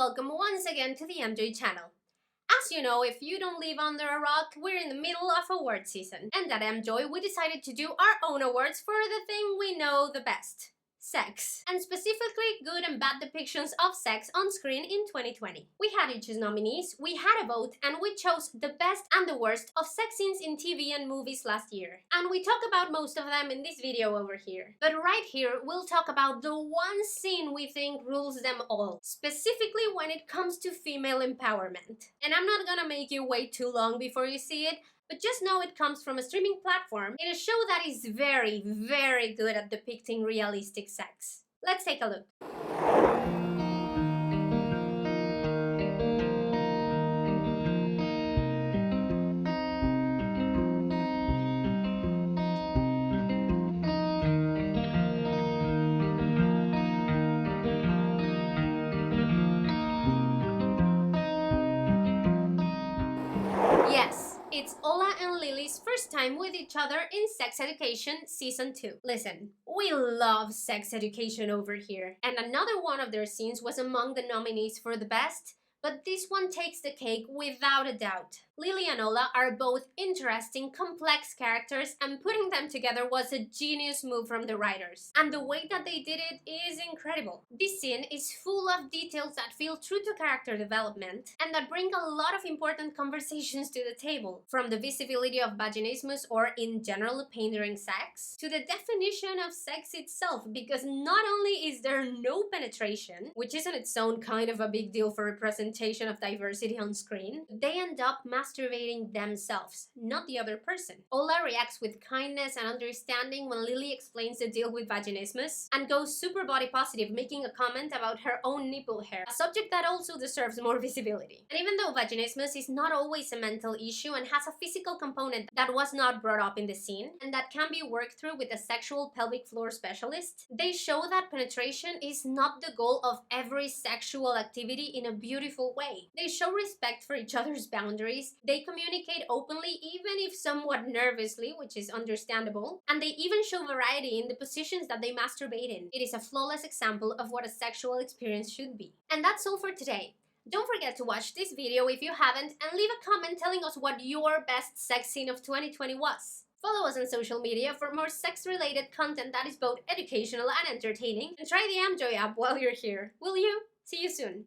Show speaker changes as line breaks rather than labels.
welcome once again to the Emjoy channel. As you know, if you don't live under a rock, we're in the middle of award season. And at Emjoy, we decided to do our own awards for the thing we know the best. Sex. And specifically good and bad depictions of sex on screen in 2020. We had to choose nominees, we had a vote, and we chose the best and the worst of sex scenes in TV and movies last year. And we talk about most of them in this video over here. But right here, we'll talk about the one scene we think rules them all, specifically when it comes to female empowerment. And I'm not gonna make you wait too long before you see it, but just know it comes from a streaming platform in a show that is very, very good at depicting realistic sex. Let's take a look. Yes, it's Ola and Lily's first time with each other in Sex Education Season 2. Listen, we love Sex Education over here, and another one of their scenes was among the nominees for the best, but this one takes the cake without a doubt. Lily and Ola are both interesting, complex characters, and putting them together was a genius move from the writers. And the way that they did it is incredible. This scene is full of details that feel true to character development and that bring a lot of important conversations to the table. From the visibility of vaginismus or in general pain during sex, to the definition of sex itself, because not only is there no penetration, which is in its own kind of a big deal for representation of diversity on screen, they end up masturbating themselves, not the other person. Ola reacts with kindness and understanding when Lily explains the deal with vaginismus and goes super body positive, making a comment about her own nipple hair, a subject that also deserves more visibility. And even though vaginismus is not always a mental issue and has a physical component that was not brought up in the scene and that can be worked through with a sexual pelvic floor specialist, they show that penetration is not the goal of every sexual activity in a beautiful way. They show respect for each other's boundaries. They communicate openly, even if somewhat nervously, which is understandable, and they even show variety in the positions that they masturbate in. It is a flawless example of what a sexual experience should be. And that's all for today. Don't forget to watch this video if you haven't, and leave a comment telling us what your best sex scene of 2020 was. Follow us on social media for more sex-related content that is both educational and entertaining, and try the Emjoy app while you're here. Will you? See you soon!